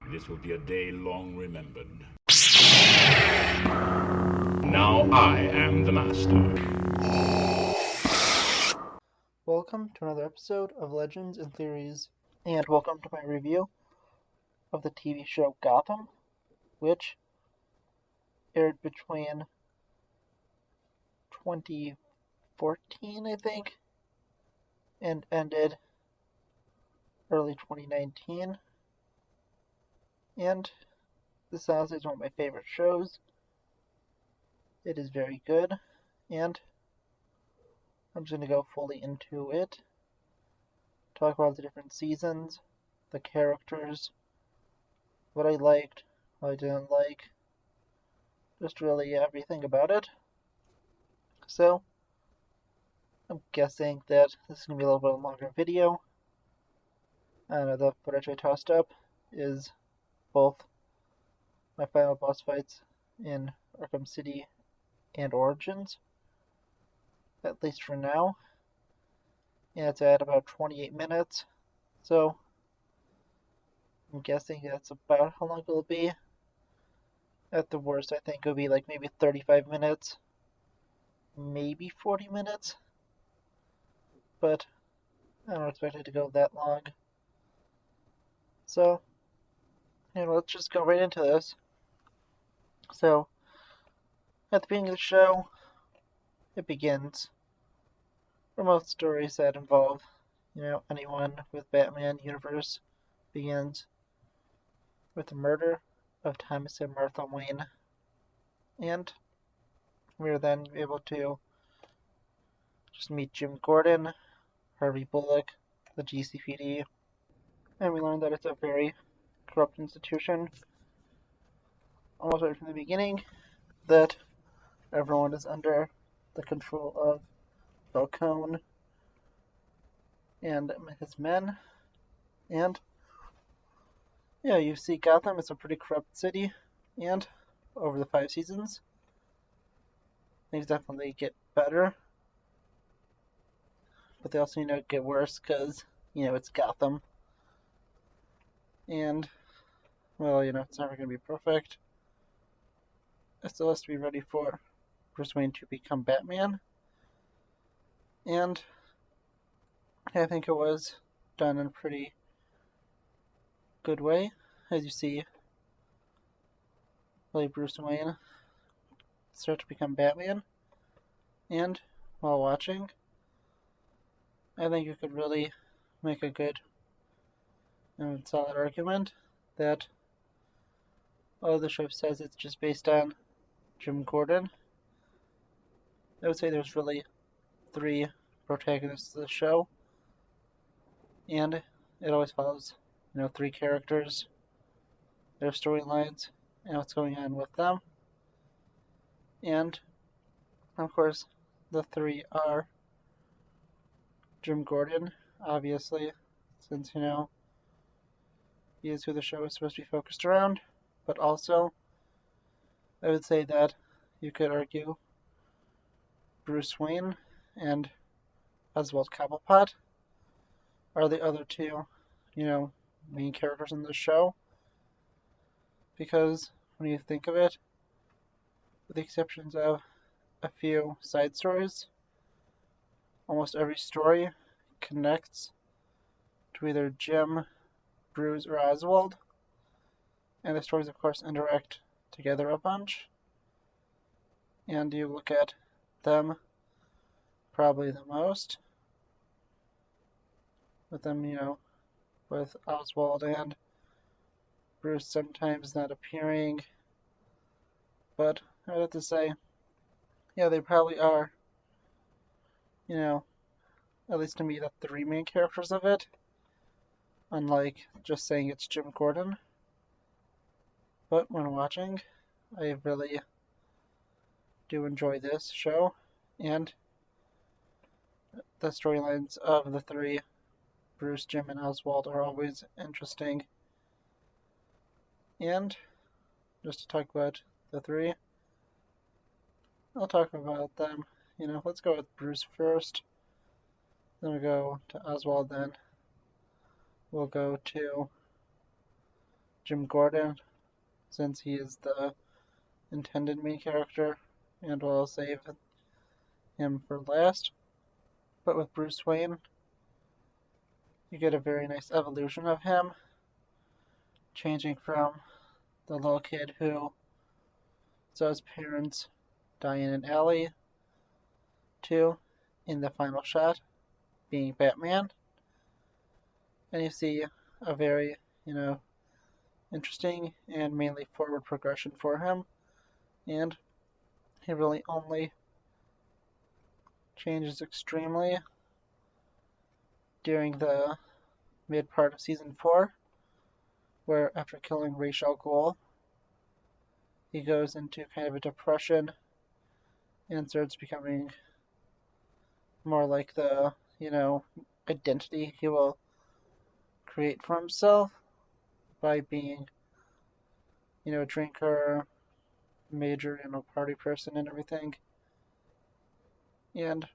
This will be a day long remembered. Now I am the master. Welcome to another episode of Legends and Theories, and welcome to my review of the TV show Gotham, which aired between 2014, I think, and ended early 2019. And this honestly is one of my favorite shows. It is very good, and I'm just going to go fully into it, talk about the different seasons, the characters, what I liked, what I didn't like, just really everything about it. So, I'm guessing that this is going to be a little bit longer video. I know the footage I tossed up is both my final boss fights in Arkham City and Origins, at least for now. And it's at about 28 minutes, so I'm guessing that's about how long it'll be. At the worst, I think it'll be like maybe 35 minutes, maybe 40 minutes, but I don't expect it to go that long. So, let's just go right into this. So, at the beginning of the show, it begins for most stories that involve, anyone with Batman universe begins with the murder of Thomas and Martha Wayne. And we are then able to just meet Jim Gordon, Harvey Bullock, the GCPD, and we learn that it's a very corrupt institution, almost right from the beginning, that everyone is under the control of Falcone and his men. And you see Gotham is a pretty corrupt city, and over the 5 seasons, things definitely get better, but they also, get worse because, it's Gotham. And, well, it's never going to be perfect. It still has to be ready for Bruce Wayne to become Batman. And I think it was done in a pretty good way, as you see Bruce Wayne start to become Batman. And while watching, I think you could really make a good and solid argument that although the show says it's just based on Jim Gordon, I would say there's really 3 protagonists of the show, and it always follows, 3 characters, their storylines, and what's going on with them. And, of course, the 3 are Jim Gordon, obviously, since, he is who the show is supposed to be focused around, but also, I would say that you could argue Bruce Wayne and Oswald Cobblepot are the other 2, main characters in the show, because when you think of it, with the exceptions of a few side stories, almost every story connects to either Jim, Bruce, or Oswald, and the stories, of course, interact together a bunch, and you look at them probably the most, with them, with Oswald and Bruce sometimes not appearing, but I'd have to say, they probably are, at least to me, the 3 main characters of it, unlike just saying it's Jim Gordon. But when watching, I really do enjoy this show, and the storylines of the 3, Bruce, Jim, and Oswald, are always interesting. And just to talk about the 3, I'll talk about them. Let's go with Bruce first, then we'll go to Oswald, then we'll go to Jim Gordon, since he is the intended main character, and we'll save him for last. But with Bruce Wayne, you get a very nice evolution of him, changing from the little kid who saw his parents die in an alley to, in the final shot, being Batman. And you see a very, interesting and mainly forward progression for him. And he really only changes extremely during the mid part of season 4, where after killing Ra's al Ghul, he goes into kind of a depression and starts becoming more like the, identity he will create for himself by being, a drinker, major, party person and everything. And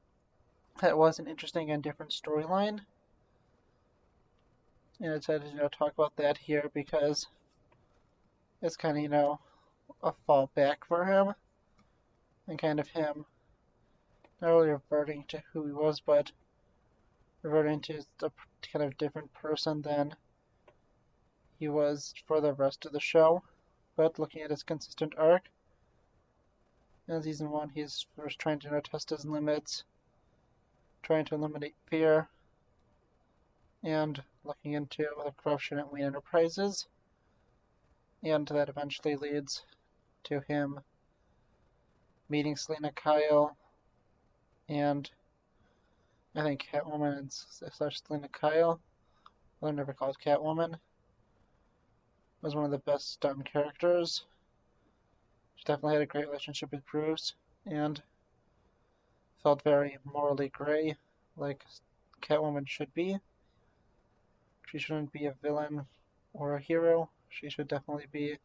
that was an interesting and different storyline. And I decided to, talk about that here because it's kind of, a fallback for him. And kind of him not really reverting to who he was, but reverting to a kind of different person than he was for the rest of the show. But looking at his consistent arc, in season 1, he's first trying to test his limits, trying to eliminate fear, and looking into the corruption at Wayne Enterprises. And that eventually leads to him meeting Selena Kyle, and I think Catwoman and Selena Kyle, well, they're never called Catwoman, was one of the best done characters. She definitely had a great relationship with Bruce, and felt very morally gray, like Catwoman should be. She shouldn't be a villain or a hero. She should definitely be,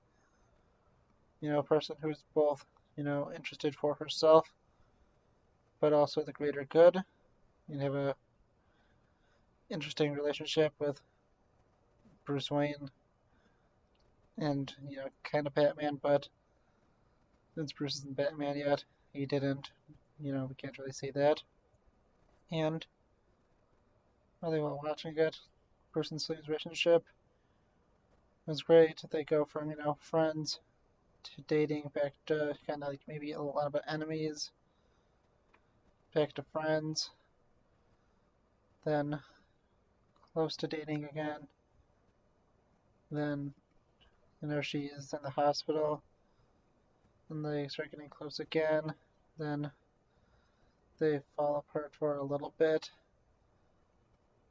a person who's both, interested for herself, but also the greater good, and have a interesting relationship with Bruce Wayne and, kind of Batman, but since Bruce isn't Batman yet, he didn't, we can't really say that. And really while watching it, Bruce and Selena's relationship was great. They go from, friends to dating, back to kind of like maybe a lot of enemies, back to friends, then close to dating again, then, she is in the hospital, and they start getting close again, then they fall apart for a little bit,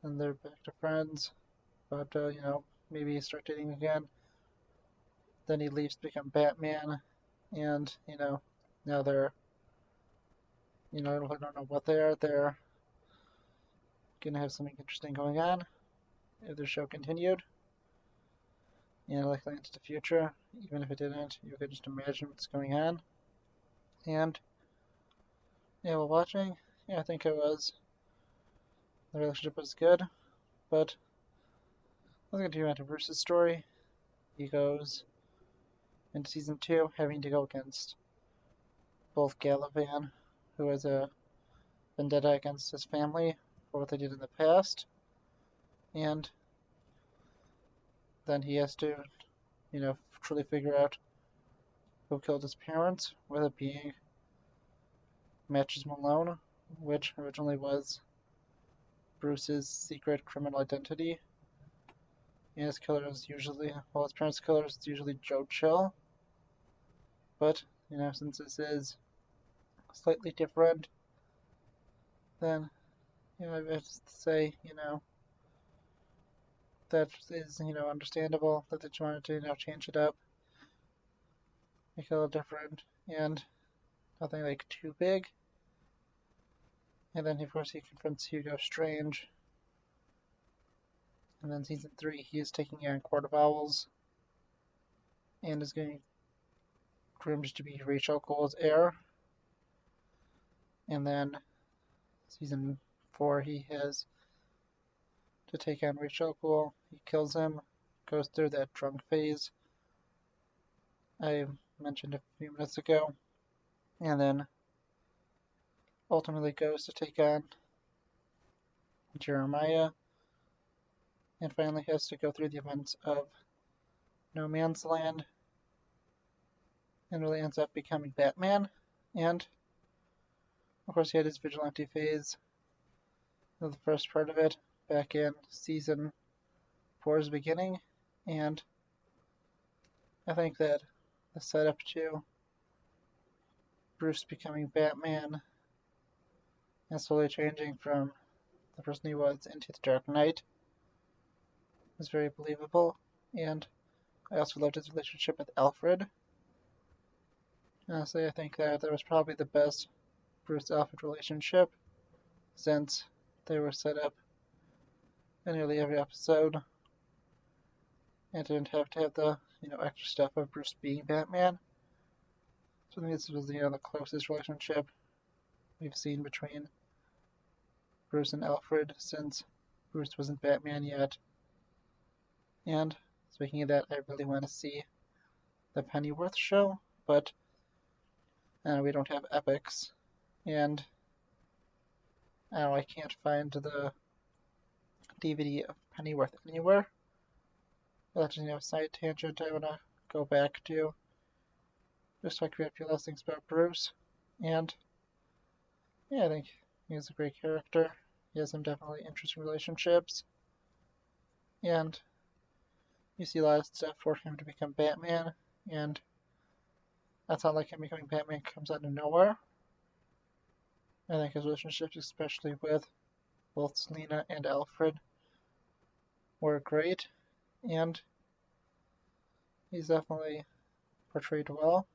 and they're back to friends, but, maybe start dating again. Then he leaves to become Batman, and, now they're, I don't know what they are. They're gonna have something interesting going on if the show continued. Likely into the future. Even if it didn't, you could just imagine what's going on. And, while watching, I think the relationship was good, but let's continue on to Bruce's story. He goes into season 2 having to go against both Galavan, who has a vendetta against his family for what they did in the past, and then he has to, truly figure out who killed his parents, with it being Matches Malone, which originally was Bruce's secret criminal identity. And his killer is usually, his parents' killer is usually Joe Chill. But, since this is slightly different, then, I have to say, that is, understandable that they wanted to, change it up, make it a little different, and nothing like too big. And then, of course, he confronts Hugo Strange. And then season 3, he is taking on Court of Owls, and is getting groomed to be Ra's al Ghul's heir. And then season 4, he has to take on Ra's al Ghul. He kills him, goes through that drunk phase I mentioned a few minutes ago, and then ultimately goes to take on Jeremiah, and finally has to go through the events of No Man's Land, and really ends up becoming Batman. And of course, he had his vigilante phase, the first part of it, back in season 4's beginning, and I think that the setup to Bruce becoming Batman and slowly changing from the person he was into the Dark Knight was very believable, and I also loved his relationship with Alfred. Honestly, I think that was probably the best Bruce-Alfred relationship since they were set up in nearly every episode and didn't have to have the extra stuff of Bruce being Batman. So I think this was the closest relationship we've seen between Bruce and Alfred since Bruce wasn't Batman yet. And speaking of that, I really want to see the Pennyworth show, but we don't have epics, and I can't find the DVD of Pennyworth anywhere. That's just a side tangent I want to go back to. Just talk about a few last things about Bruce, and yeah, I think he's a great character. He has some definitely interesting relationships, and you see a lot of stuff for him to become Batman, and that's not like him becoming Batman comes out of nowhere. I think his relationships, especially with both Selina and Alfred, were great, and he's definitely portrayed well.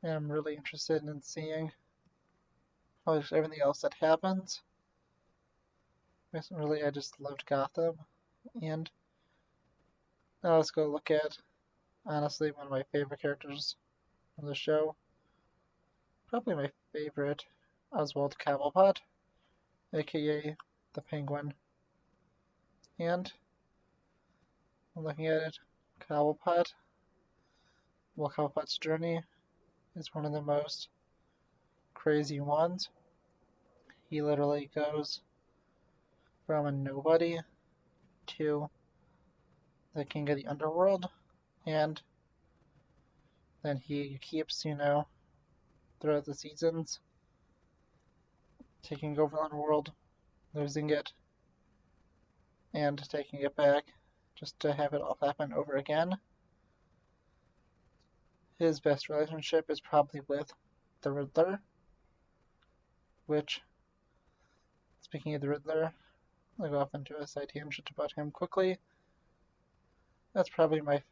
And I'm really interested in seeing everything else that happens. Really, I just loved Gotham, and now let's go look at, honestly, one of my favorite characters from the show. Probably my favorite, Oswald Cobblepot, aka the Penguin. And I'm looking at it, Cobblepot. Well, Cobblepot's journey is one of the most crazy ones. He literally goes from a nobody to the king of the underworld, and then he keeps, throughout the seasons, taking over the underworld, losing it, and taking it back, just to have it all happen over again. His best relationship is probably with the Riddler, which, speaking of the Riddler, I'll go off into a side tangent about him quickly. That's probably my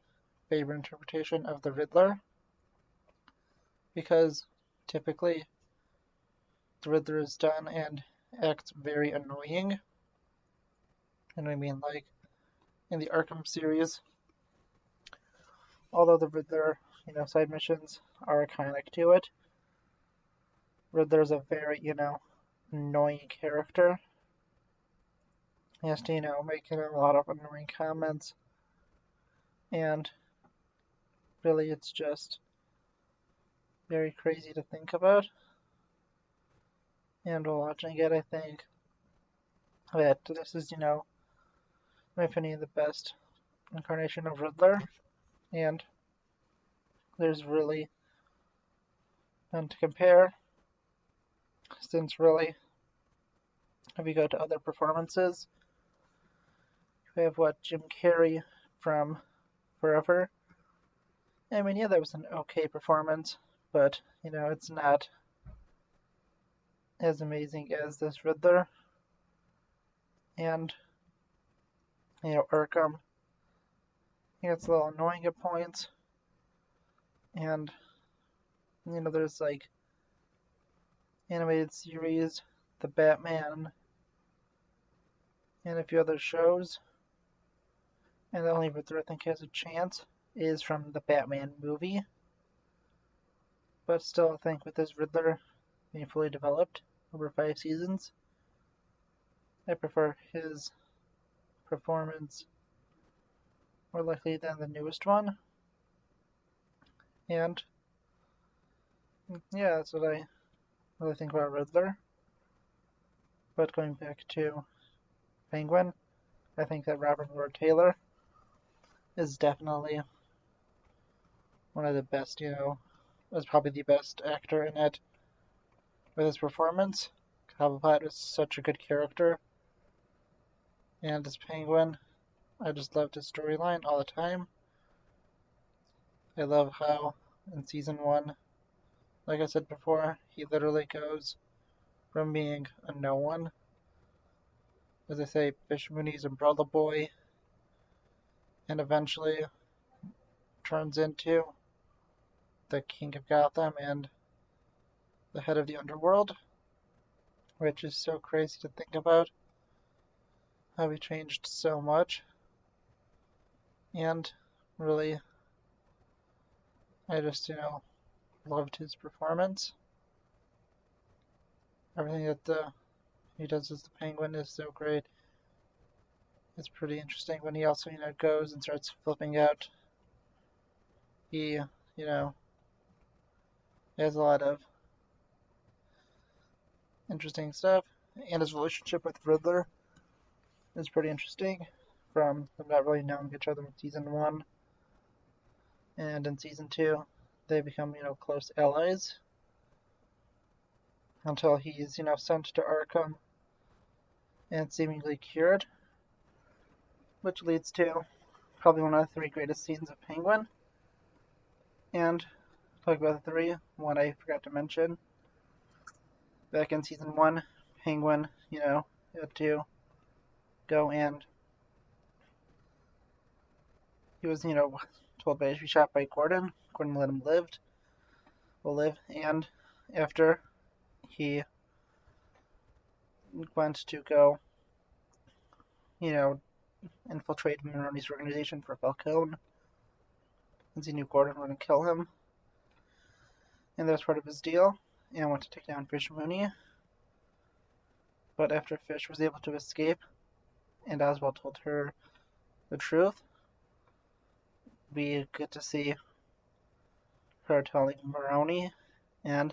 favorite interpretation of the Riddler, because typically the Riddler is done and acts very annoying. And I mean, like, in the Arkham series, although the Riddler, side missions are iconic to it, Riddler's a very, annoying character. He has to, make a lot of annoying comments, and really it's just very crazy to think about. And while watching it, I think that this is, in my opinion, the best incarnation of Riddler, and there's really none to compare, since really, if you go to other performances, you have Jim Carrey from Forever. I mean, yeah, that was an okay performance, but, it's not as amazing as this Riddler. And, Arkham, it's a little annoying at points. And, there's like animated series, The Batman, and a few other shows. And the only Riddler I think has a chance is from the Batman movie. But still, I think with this Riddler being fully developed over 5 seasons, I prefer his performance more likely than the newest one. And yeah, that's what I really think about Riddler. But going back to Penguin, I think that Robert Lord Taylor is definitely one of the best, was probably the best actor in it with his performance. Cobblepot was such a good character. And as Penguin, I just loved his storyline all the time. I love how in season 1, like I said before, he literally goes from being a no one, as I say, Fish Mooney's umbrella boy, and eventually turns into the king of Gotham and the head of the underworld, which is so crazy to think about, how he changed so much. And really, I just, loved his performance. Everything that he does as the Penguin is so great. It's pretty interesting when he also, goes and starts flipping out. He, has a lot of interesting stuff, and his relationship with Riddler is pretty interesting. From them not really knowing each other in season 1, and in season 2, they become, close allies until he's, sent to Arkham and seemingly cured, which leads to probably one of the 3 greatest scenes of Penguin. And talk about the 3, one I forgot to mention. Back in season 1, Penguin, had to go and he was, told by to be shot by Gordon. Gordon let him live, and after he went to go, infiltrate Maroni's organization for Falcone, since he knew Gordon wouldn't kill him, and that was part of his deal, and went to take down Fish Mooney. But after Fish was able to escape, and Oswald told her the truth, we get to see her telling Maroni, and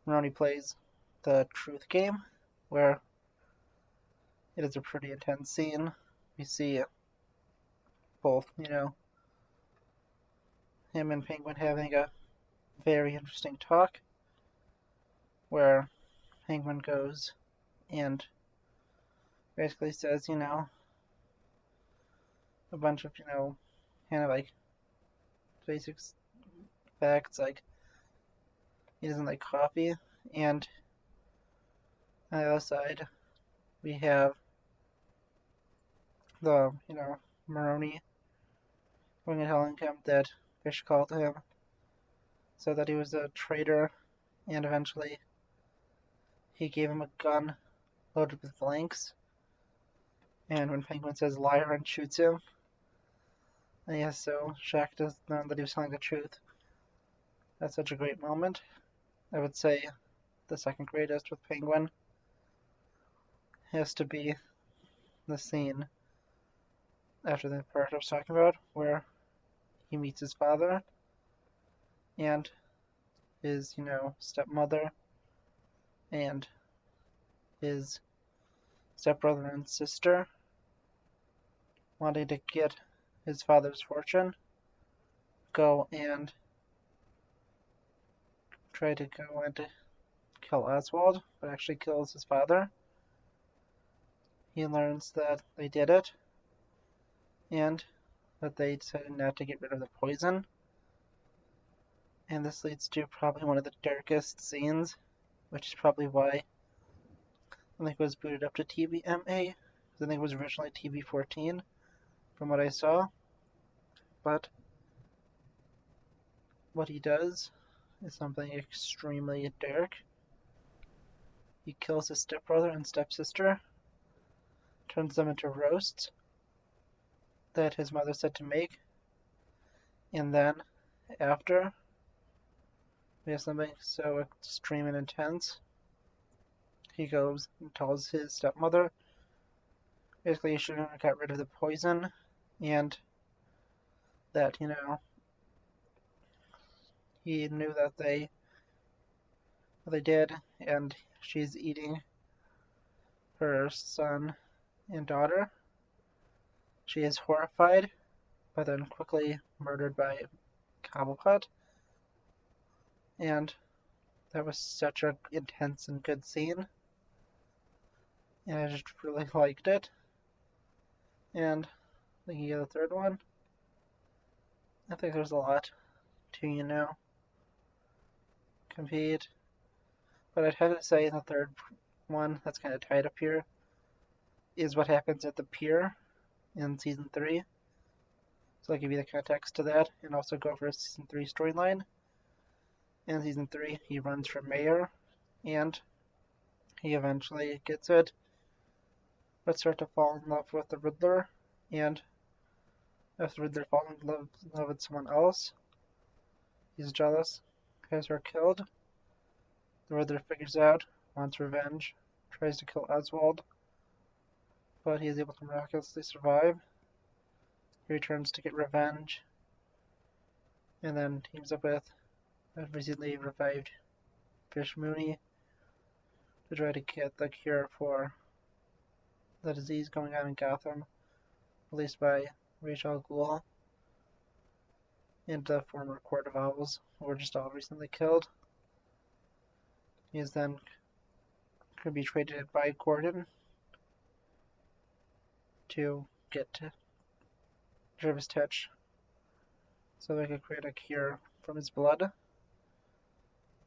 Maroni plays the truth game, where it is a pretty intense scene. We see both, him and Penguin having a very interesting talk, where Penguin goes and basically says, a bunch of, kind of like basic facts, like he doesn't like coffee, and on the other side, we have the, Maroni going and telling him that Fish called him, so that he was a traitor, and eventually he gave him a gun loaded with blanks, and when Penguin says liar and shoots him, and he is so shocked to learn that he was telling the truth. That's such a great moment. I would say the second greatest with Penguin has to be the scene after the part I was talking about, where he meets his father and his, stepmother and his stepbrother and sister wanting to get his father's fortune, go and try to go and kill Oswald, but actually kills his father. He learns that they did it, and that they decided not to get rid of the poison. And this leads to probably one of the darkest scenes, which is probably why I think it was booted up to TVMA, because I think it was originally TV14, from what I saw. But what he does is something extremely dark. He kills his stepbrother and stepsister, turns them into roasts that his mother said to make, and then after, we have something so extreme and intense. He goes and tells his stepmother basically he shouldn't have got rid of the poison, and that, he knew that they did, and she's eating her son and daughter. She is horrified, but then quickly murdered by Cobblepot. And that was such an intense and good scene, and I just really liked it. And thinking of the third one, I think there's a lot to, compete. But I'd have to say the third one that's kind of tied up here is what happens at the pier in season 3. So I'll give you the context to that and also go over a season 3 storyline. In season 3, he runs for mayor and he eventually gets it, but starts to fall in love with the Riddler. And if the Riddler falls in love with someone else, he's jealous, has her killed. The Riddler figures out, wants revenge, tries to kill Oswald, but he is able to miraculously survive. He returns to get revenge, and then teams up with a recently revived Fish Mooney to try to get the cure for the disease going on in Gotham, released by Rachel Ghoul and the former Court of Owls, who were just all recently killed. He is then could be traded by Gordon to get Jervis Tetch so they could create a cure from his blood.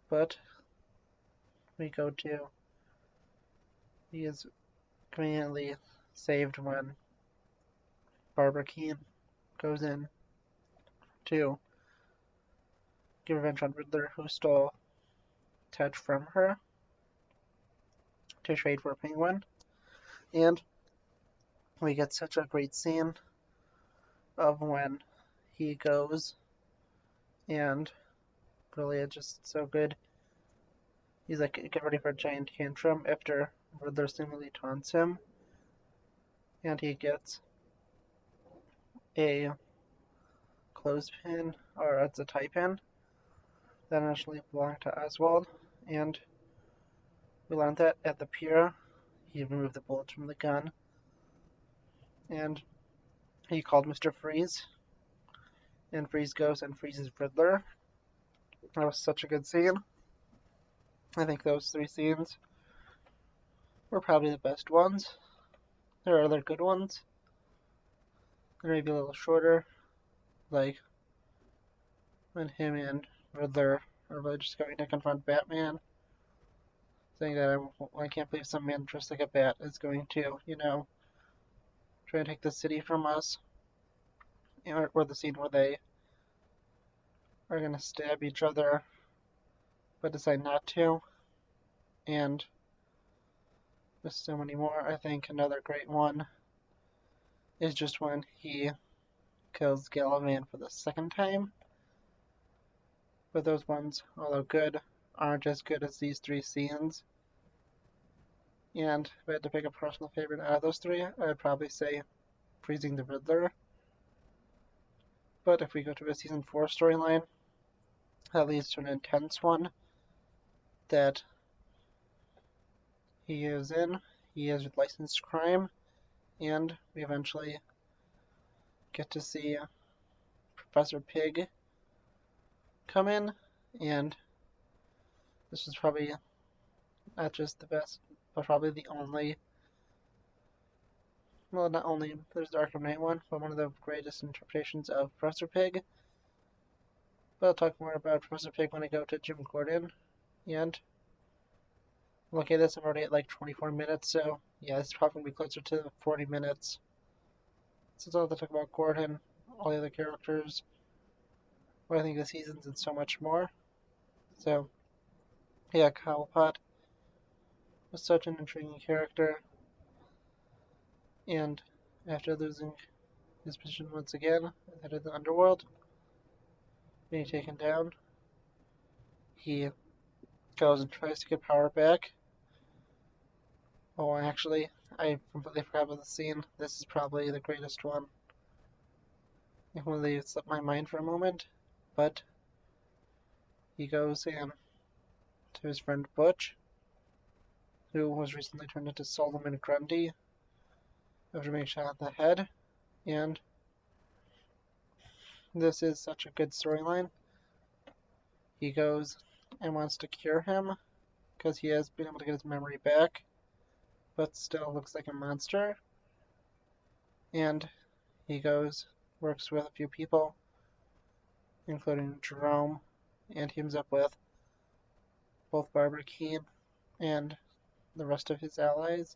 But we go to he is conveniently saved when Barbara Keene goes in to get revenge on Riddler, who stole Tetch from her to trade for a penguin. And we get such a great scene of when he goes, and really it's just so good. He's like, get ready for a giant tantrum after Riddler seemingly taunts him, and he gets a clothespin, or it's a tie pin, that initially belonged to Oswald, and we learned that at the pier, he removed the bullets from the gun, and he called Mr. Freeze, and Freeze goes and freezes Riddler. That was such a good scene. I think those 3 scenes were probably the best ones. There are other good ones. They're maybe a little shorter, like when him and Riddler are really just going to confront Batman, saying that I can't believe some man dressed like a bat is going to, try and take the city from us. Or the scene where they are going to stab each other, but decide not to. And there's so many more. I think another great one is just when he kills Galavan for the second time. But those ones, although good, aren't as good as these 3 scenes. And if I had to pick a personal favorite out of those 3, I'd probably say freezing the Riddler. But if we go to a season 4 storyline, that leads to an intense one that he is in. He is licensed crime, and we eventually get to see Professor Pig come in, and this is probably not just the best, but probably the only, well, not only there's the Arkham Knight one, but one of the greatest interpretations of Professor Pig. But I'll talk more about Professor Pig when I go to Jim Gordon, and look at this, I'm already at like 24 minutes, so yeah, it's probably going to be closer to 40 minutes. Since I'll have to talk about Gordon, all the other characters, what I think of the seasons, and so much more. So, yeah, Cobblepot was such an intriguing character, and after losing his position once again at the head of the underworld, being taken down, he goes and tries to get power back. Oh, actually, I completely forgot about the scene. This is probably the greatest one It completely slipped my mind for a moment, but he goes and to his friend Butch, who was recently turned into Solomon Grundy after being shot in the head, and this is such a good storyline. He goes and wants to cure him because he has been able to get his memory back, but still looks like a monster. And he goes, works with a few people, including Jerome, and teams up with both Barbara Keene and the rest of his allies,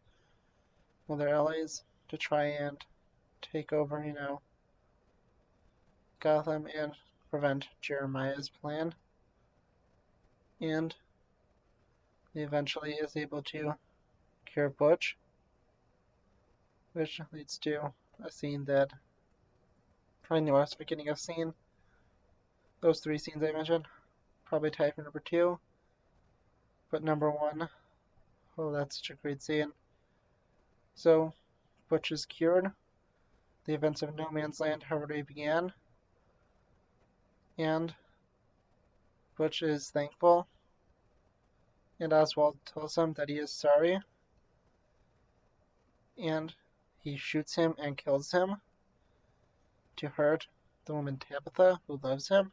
well, their allies, to try and take over, Gotham and prevent Jeremiah's plan. And he eventually is able to cure Butch, which leads to a scene that I knew I was forgetting a scene. Those three scenes I mentioned probably tie for number two, but number one, oh, that's such a great scene. So, Butch is cured. The events of No Man's Land have already began, and Butch is thankful, and Oswald tells him that he is sorry, and he shoots him and kills him to hurt the woman Tabitha, who loves him,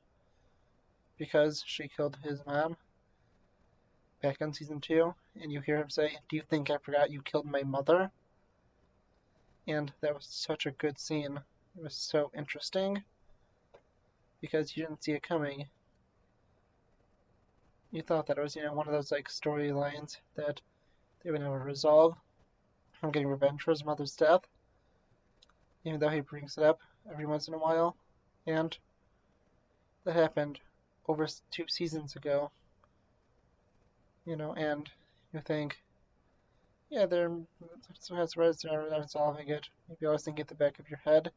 because she killed his mom back in season 2, and you hear him say, "Do you think I forgot you killed my mother?" And that was such a good scene. It was so interesting, because you didn't see it coming. You thought that it was, one of those, storylines that they would never resolve. I'm getting revenge for his mother's death, even though he brings it up every once in a while. And that happened over 2 seasons ago, and you think, yeah, they're resolving it. Maybe I was thinking at the back of your head.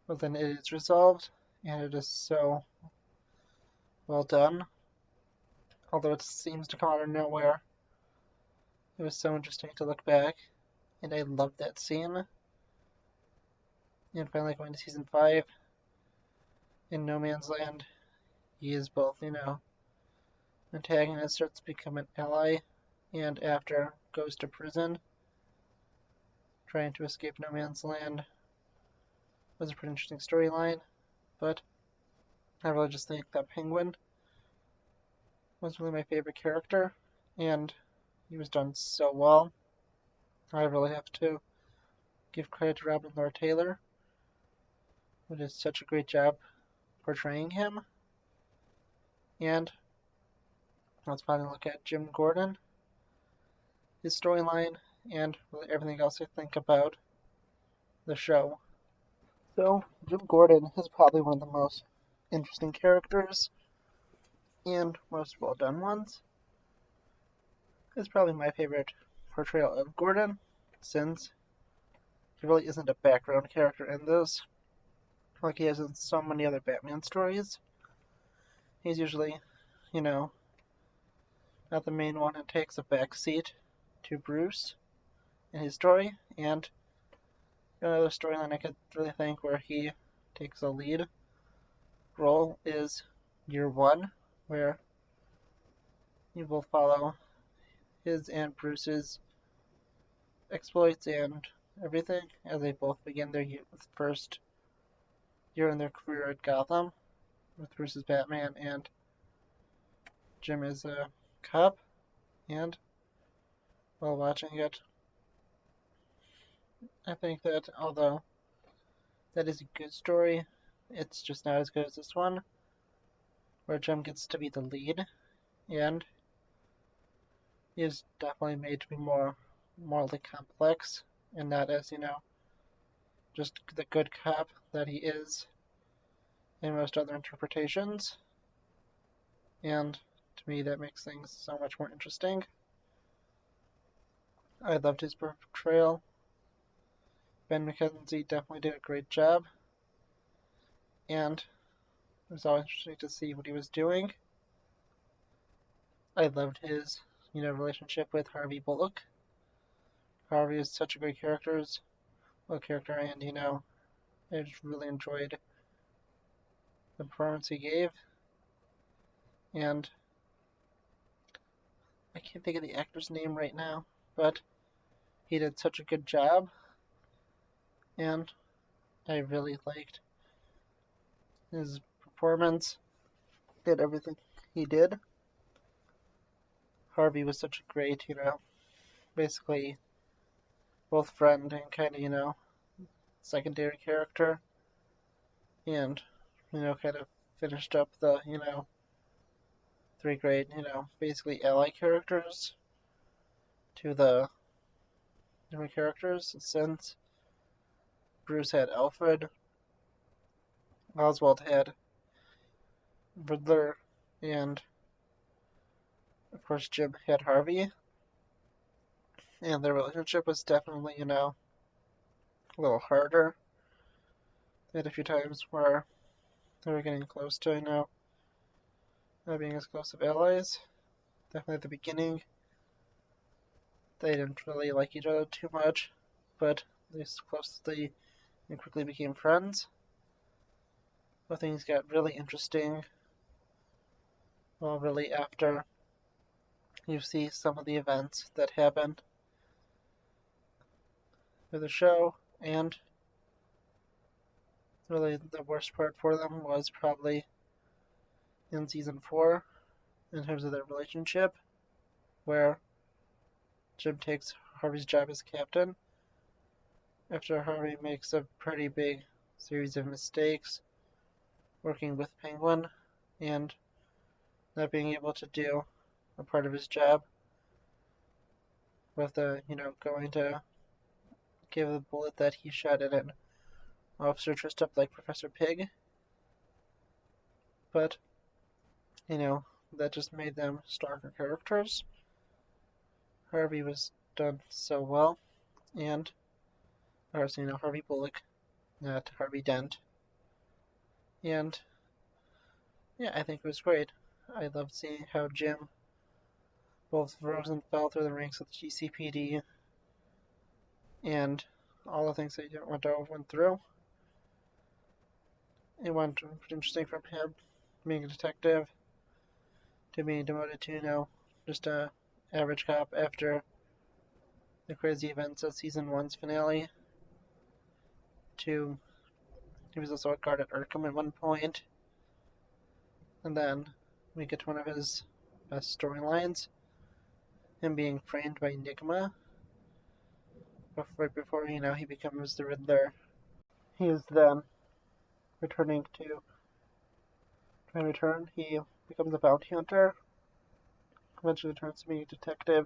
But then it is resolved, and it is so well done. Although it seems to come out of nowhere. It was so interesting to look back, and I loved that scene. And finally going to season 5, in No Man's Land, he is both, antagonist, starts to become an ally, and after goes to prison, trying to escape No Man's Land. Was a pretty interesting storyline, but I really just think that Penguin was really my favorite character, and he was done so well. I really have to give credit to Robin Lord Taylor, who did such a great job portraying him. And let's finally look at Jim Gordon, his storyline, and really everything else I think about the show. So, Jim Gordon is probably one of the most interesting characters and most well done ones. It's probably my favorite portrayal of Gordon, since he really isn't a background character in this, like he is in so many other Batman stories. He's usually, not the main one and takes a back seat to Bruce in his story, and another storyline I could really think where he takes a lead role is Year One, where you both follow his and Bruce's exploits and everything as they both begin their first year in their career at Gotham, with Bruce as Batman and Jim as a cop. And while watching it, I think that although that is a good story, it's just not as good as this one, where Jim gets to be the lead, and he is definitely made to be more morally complex, and not as, just the good cop that he is in most other interpretations. And to me, that makes things so much more interesting. I loved his portrayal. Ben McKenzie definitely did a great job, and it was always interesting to see what he was doing. I loved his, relationship with Harvey Bullock. Harvey is such a great character, and, I just really enjoyed the performance he gave, and I can't think of the actor's name right now, but he did such a good job, and I really liked his performance, did everything he did. Harvey was such a great, basically both friend and kind of, secondary character, and, kind of finished up the, three great, basically ally characters to the different characters, since Bruce had Alfred, Oswald had Riddler, and of course Jim had Harvey, and their relationship was definitely, a little harder. They had a few times where they were getting close to, not being as close of allies. Definitely at the beginning, they didn't really like each other too much, but they closely and quickly became friends. But things got really interesting, well, really after you see some of the events that happened with the show, and really the worst part for them was probably in season 4 in terms of their relationship, where Jim takes Harvey's job as captain after Harvey makes a pretty big series of mistakes working with Penguin and not being able to do a part of his job with going to give the bullet that he shot at an officer dressed up like Professor Pig. But, that just made them stronger characters. Harvey was done so well, and of course, Harvey Bullock, not Harvey Dent. And yeah, I think it was great. I loved seeing how Jim both rose and fell through the ranks of the GCPD and all the things that he went through. It went pretty interesting from him being a detective to being demoted to, just a average cop after the crazy events of season 1's finale. To he was also a guard at Arkham at one point. And then we get to one of his best storylines, him being framed by Enigma right before, he becomes the Riddler. He is then returning to return. He becomes a bounty hunter, eventually turns to be a detective,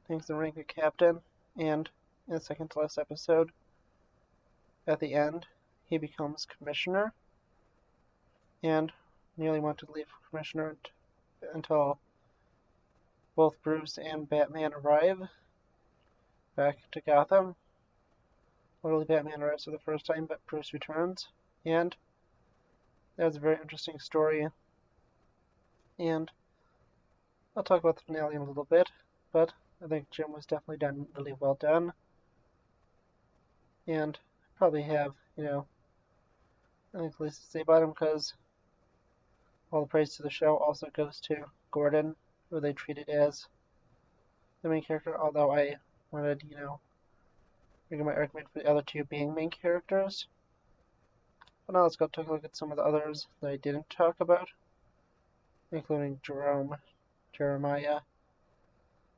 takes the rank of captain, and in the second to last episode, at the end, he becomes commissioner, and nearly wanted to leave commissioner until both Bruce and Batman arrive back to Gotham. Literally, Batman arrives for the first time, but Bruce returns, and that was a very interesting story. And I'll talk about the finale in a little bit, but I think Jim was definitely done really well done. And probably have, I think the least to say about him, because all the praise to the show also goes to Gordon, who they treated as the main character, although I wanted, bring my argument for the other two being main characters. But now let's go take a look at some of the others that I didn't talk about, including Jeremiah.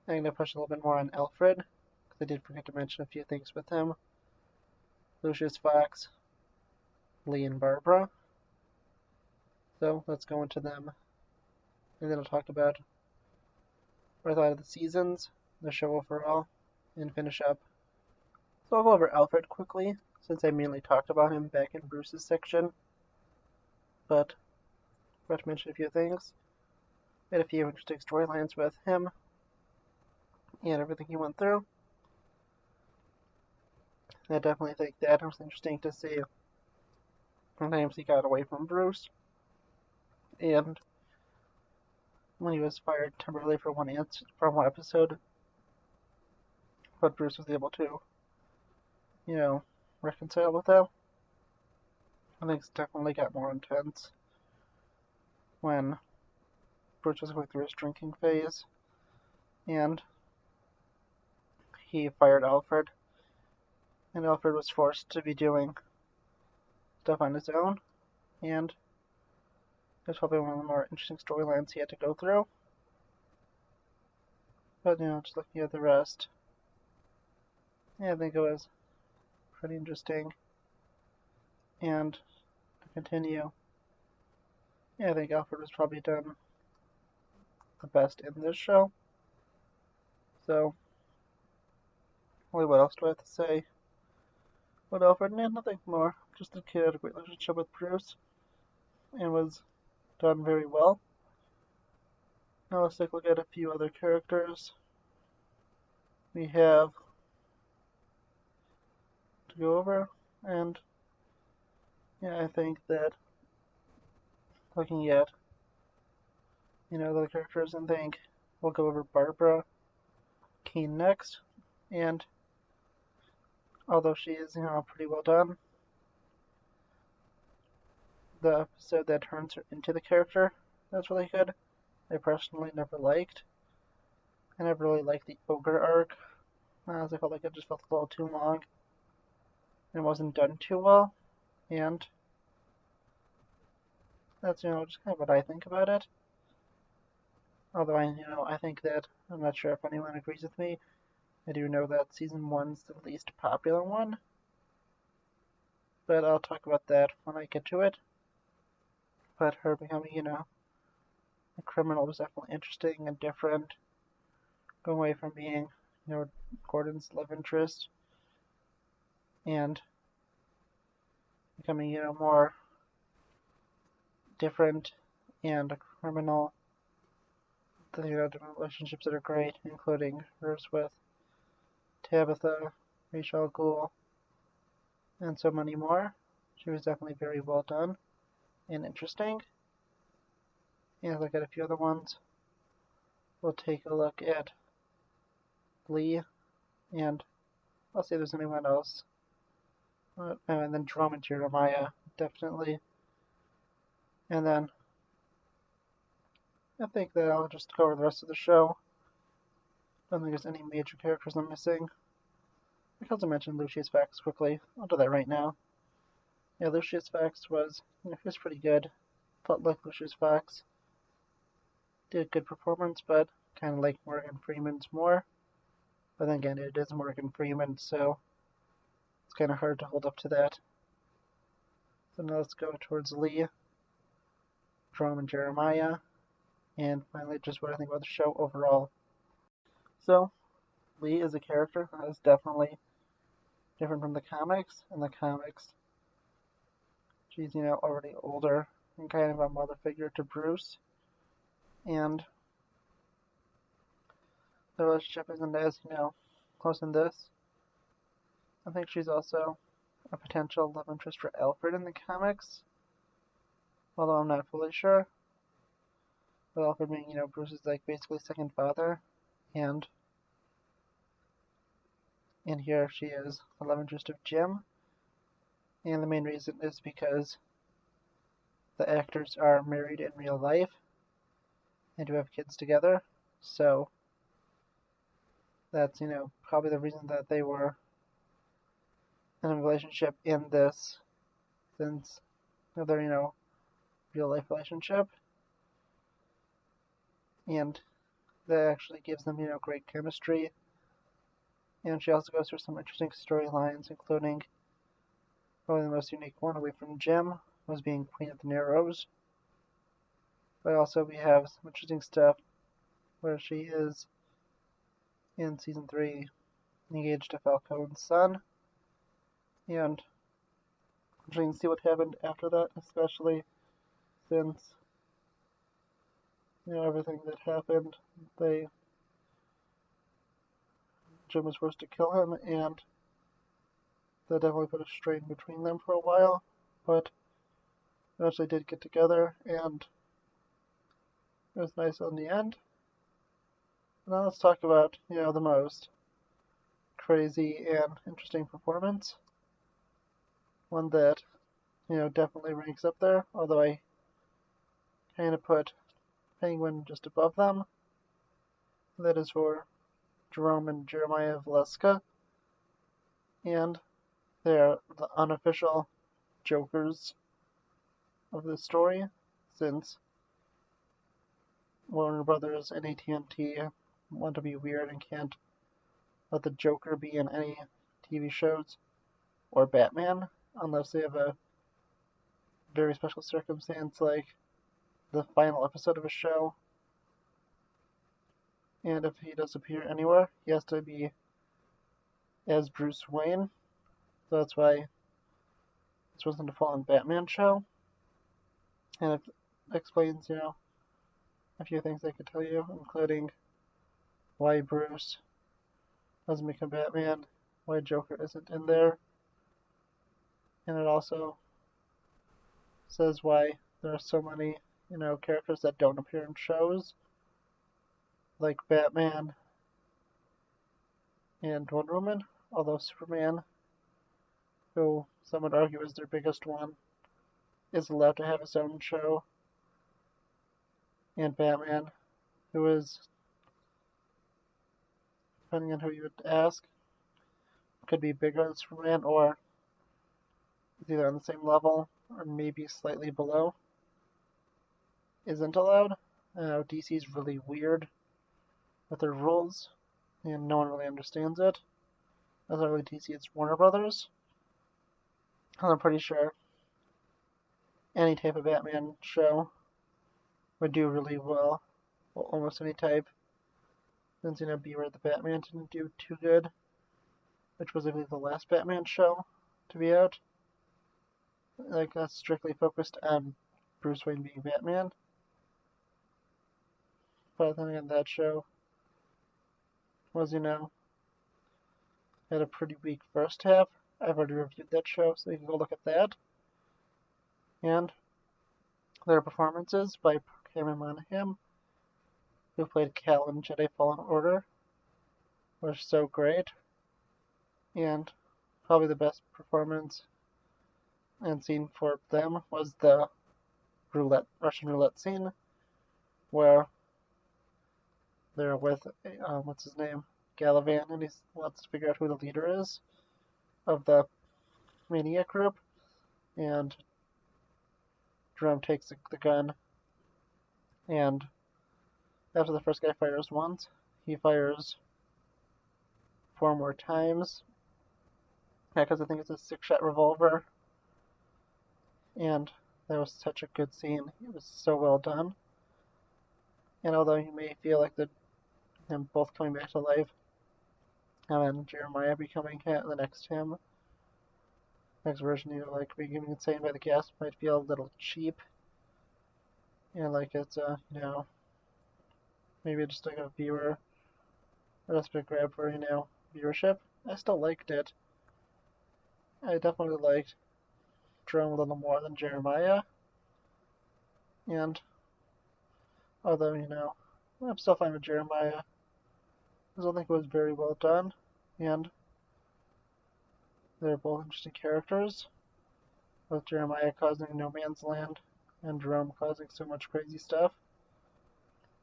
I'm going to push a little bit more on Alfred, because I did forget to mention a few things with him. Lucius Fox, Lee, and Barbara. So let's go into them, and then I'll talk about what I thought of the seasons, the show overall, and finish up. So I'll go over Alfred quickly, since I mainly talked about him back in Bruce's section. But I forgot to mention a few things. I had a few interesting storylines with him and everything he went through. I definitely think that was interesting to see. Sometimes he got away from Bruce, and when he was fired temporarily for one episode, but Bruce was able to, reconcile with them. I think it's definitely got more intense when Bruce was going through his drinking phase, and he fired Alfred, and Alfred was forced to be doing stuff on his own, and it's probably one of the more interesting storylines he had to go through. But, just looking at the rest, yeah, I think it was pretty interesting. And to continue, yeah, I think Alfred was probably done the best in this show. So, what else do I have to say? What Alfred? Yeah, nothing more. Just the kid had a great relationship with Bruce and was done very well. Now let's take a look at a few other characters we have to go over. And yeah, I think that looking at the other characters, I think we'll go over Barbara Keene next. And although she is pretty well done, the episode that turns her into the character, that's really good. I personally never liked. I never really liked the ogre arc, as I felt like it just felt a little too long and wasn't done too well. And that's just kind of what I think about it. Although I think that I'm not sure if anyone agrees with me. I do know that season 1's the least popular one, but I'll talk about that when I get to it. But her becoming a criminal was definitely interesting and different, going away from being Gordon's love interest and becoming more different and a criminal. The different relationships that are great, including hers with Tabitha, Rachel Gould, and so many more. She was definitely very well done and interesting. And look at a few other ones. We'll take a look at Lee, and I'll see if there's anyone else. And then Jerome and Jeremiah, definitely. And then I think that I'll just cover the rest of the show. I don't think there's any major characters I'm missing. Because I mentioned Lucius Fax quickly, I'll do that right now. Yeah, Lucius Fax was, he was pretty good. Felt like Lucius Fax did a good performance, but kind of like Morgan Freeman's more. But then again, it is Morgan Freeman, so it's kind of hard to hold up to that. So now let's go towards Lee, Jerome, and Jeremiah, and finally just what I think about the show overall. So, Lee is a character that is definitely different from the comics. In the comics, she's, already older and kind of a mother figure to Bruce. And the relationship isn't as, close in this. I think she's also a potential love interest for Alfred in the comics. Although I'm not fully sure. With Alfred being, Bruce's basically second father. And here she is the love interest of Jim. And the main reason is because the actors are married in real life and do have kids together. So that's, probably the reason that they were in a relationship in this, since they're, real life relationship. And that actually gives them, great chemistry. And she also goes through some interesting storylines, including probably the most unique one away from Jim was being Queen of the Narrows. But also we have some interesting stuff where she is in season 3 engaged to Falcone's son. And we can see what happened after that, especially since everything that happened, Jim was forced to kill him, and that definitely put a strain between them for a while, but eventually did get together, and it was nice in the end. Now let's talk about, the most crazy and interesting performance. one that, definitely ranks up there, although I kind of put Penguin just above them. That is for Jerome and Jeremiah Valeska, and they are the unofficial Jokers of the story, since Warner Brothers and AT&T want to be weird and can't let the Joker be in any TV shows or Batman unless they have a very special circumstance like the final episode of a show. And if he does appear anywhere, he has to be as Bruce Wayne. So that's why this wasn't a Fallen Batman show. And it explains, a few things I could tell you, including why Bruce doesn't become Batman, why Joker isn't in there. And it also says why there are so many, characters that don't appear in shows, like Batman and Wonder Woman, although Superman, who some would argue is their biggest one, is allowed to have his own show, and Batman, who is, depending on who you would ask, could be bigger than Superman or is either on the same level or maybe slightly below, isn't allowed. DC's really weird with their rules, and no one really understands it. That's not really DC, it's Warner Brothers. And I'm pretty sure any type of Batman show would do really well. Well, almost any type. Since, Beware the Batman didn't do too good, which was, I believe, the last Batman show to be out. Like, that's strictly focused on Bruce Wayne being Batman. But then again, that show was, had a pretty weak first half. I've already reviewed that show, so you can go look at that. And their performances by Cameron Monaghan, who played Cal in Jedi Fallen Order, were so great. And probably the best performance and scene for them was the Russian roulette scene, where they're with, what's his name, Galavan, and he wants to figure out who the leader is of the Maniac group, and Jerome takes the gun, and after the first guy fires once, he fires 4 more times, because I think it's a 6-shot revolver, and that was such a good scene. It was so well done. And although you may feel like them both coming back to life, and then Jeremiah becoming the next version, like being insane by the gas might feel a little cheap, and like it's maybe just like a viewer, or just a grab for viewership. I still liked it. I definitely liked Jerome a little more than Jeremiah, and although I'm still fine with Jeremiah, I still think it was very well done, and they're both interesting characters, with Jeremiah causing no man's land and Jerome causing so much crazy stuff.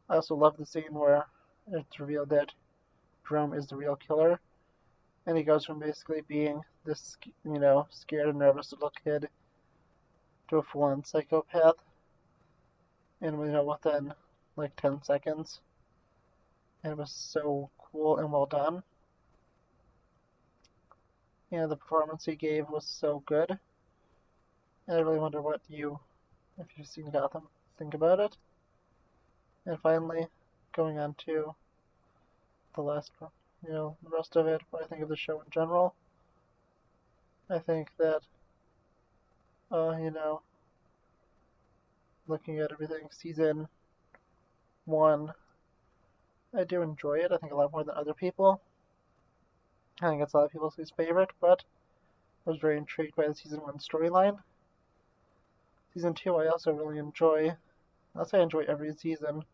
I also love the scene where it's revealed that Jerome is the real killer, and he goes from basically being this, scared and nervous little kid to a full-on psychopath, and within like 10 seconds, and it was so cool and well done. The performance he gave was so good, and I really wonder what if you've seen Gotham, think about it. And finally, going on to the last, the rest of it, what I think of the show in general. I think that, looking at everything, season 1, I do enjoy it. I think a lot more than other people. I think it's a lot of people's least favorite, but I was very intrigued by the season 1 storyline. Season 2, I also really enjoy. I'll say I enjoy every season.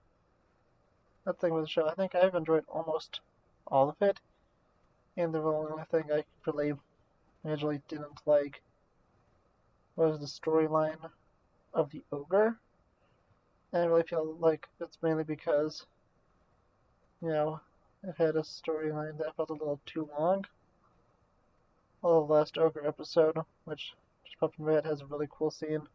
That thing with the show, I think I've enjoyed almost all of it. And the only thing I really majorly didn't like was the storyline of the ogre. And I really feel like it's mainly because, it had a storyline that felt a little too long. Well, the last ogre episode, which just popped in my head, has a really cool scene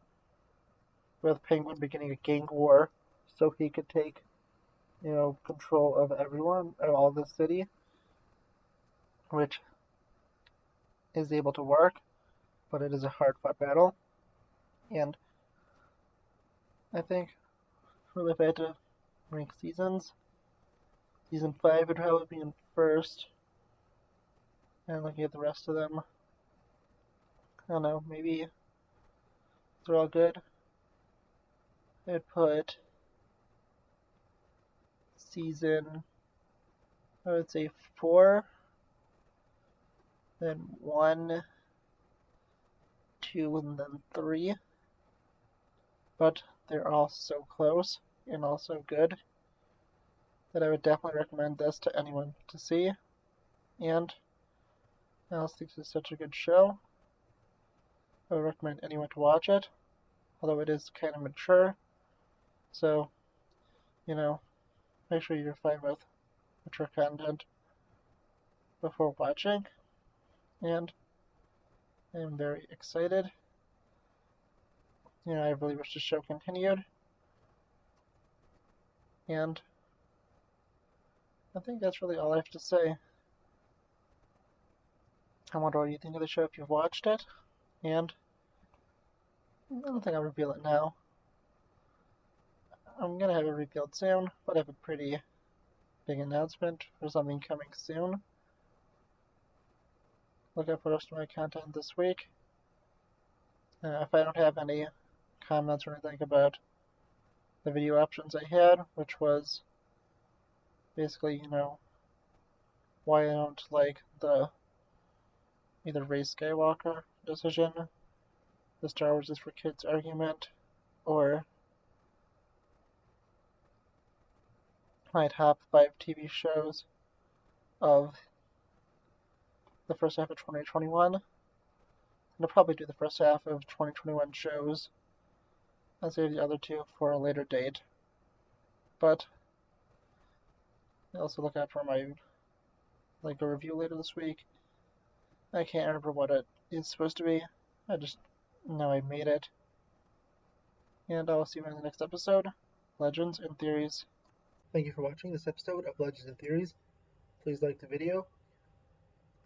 with Penguin beginning a gang war so he could take, control of everyone, of all the city, which is able to work, but it is a hard-fought battle. And I think, really, if I had to rank seasons, season 5 would probably be in first. And looking at the rest of them, I don't know, maybe they're all good. I'd put season, I would say 4, then 1, 2, and then 3. But they're all so close and all so good that I would definitely recommend this to anyone to see. And I also think this is such a good show. I would recommend anyone to watch it, although it is kind of mature. So, make sure you're fine with mature content before watching. And I am very excited. I really wish the show continued. And I think that's really all I have to say. I wonder what you think of the show if you've watched it. And I don't think I'll reveal it now. I'm gonna have it revealed soon, but I have a pretty big announcement for something coming soon. Look out for the rest of my content this week. If I don't have any comments or anything about the video options I had, which was basically, why I don't like the either Rey Skywalker decision, the Star Wars is for kids argument, or my top 5 TV shows of the first half of 2021. And I'll probably do the first half of 2021 shows and save the other 2 for a later date. But I also look out for my a review later this week. I can't remember what it is supposed to be. I just know I made it. And I'll see you in the next episode. Legends and Theories. Thank you for watching this episode of Legends and Theories. Please like the video,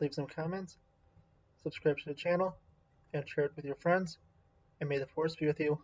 leave some comments, subscribe to the channel, and share it with your friends. And may the Force be with you.